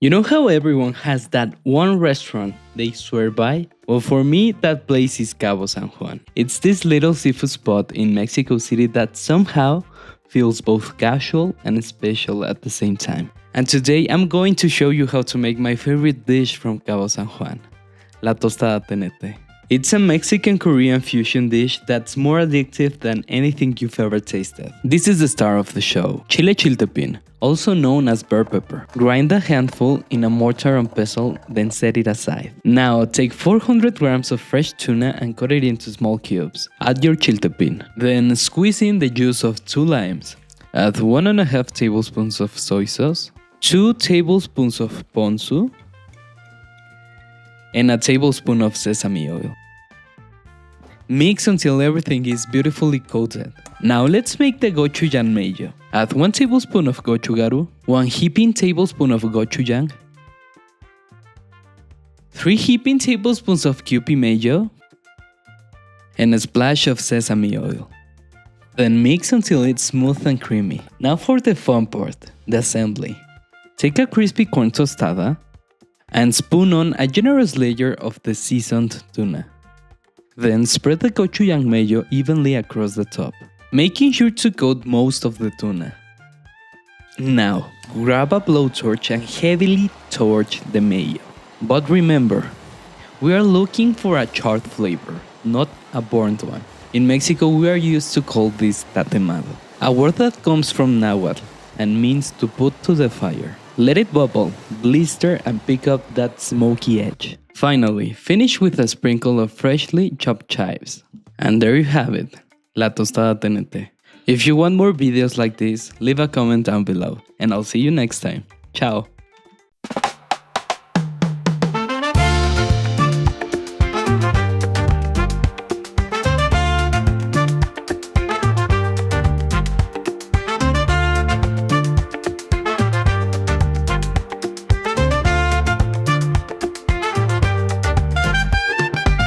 You know how everyone has that one restaurant they swear by? Well, for me, that place is Cabo San Juan. It's this little seafood spot in Mexico City that somehow feels both casual and special at the same time. And today I'm going to show you how to make my favorite dish from Cabo San Juan, la tostada tenete. It's a Mexican-Korean fusion dish that's more addictive than anything you've ever tasted. This is the star of the show, chile chiltepín, also known as bell pepper. Grind a handful in a mortar and pestle, then set it aside. Now take 400 grams of fresh tuna and cut it into small cubes. Add your chiltepín. Then squeeze in the juice of 2 limes. Add 1.5 tablespoons of soy sauce, 2 tablespoons of ponzu, and a tablespoon of sesame oil. Mix until everything is beautifully coated. Now let's make the Gochujang Mayo. Add 1 tablespoon of gochugaru, 1 heaping tablespoon of gochujang, 3 heaping tablespoons of Kewpie mayo, and a splash of sesame oil. Then mix until it's smooth and creamy. Now for the fun part, the assembly. Take a crispy corn tostada and spoon on a generous layer of the seasoned tuna. Then spread the gochujang mayo evenly across the top, making sure to coat most of the tuna. Now, grab a blowtorch and heavily torch the mayo. But remember, we are looking for a charred flavor, not a burnt one. In Mexico, we are used to call this tatemado, a word that comes from Nahuatl and means to put to the fire. Let it bubble, blister, and pick up that smoky edge. Finally, finish with a sprinkle of freshly chopped chives. And there you have it, la tostada tenete. If you want more videos like this, leave a comment down below, and I'll see you next time. Ciao!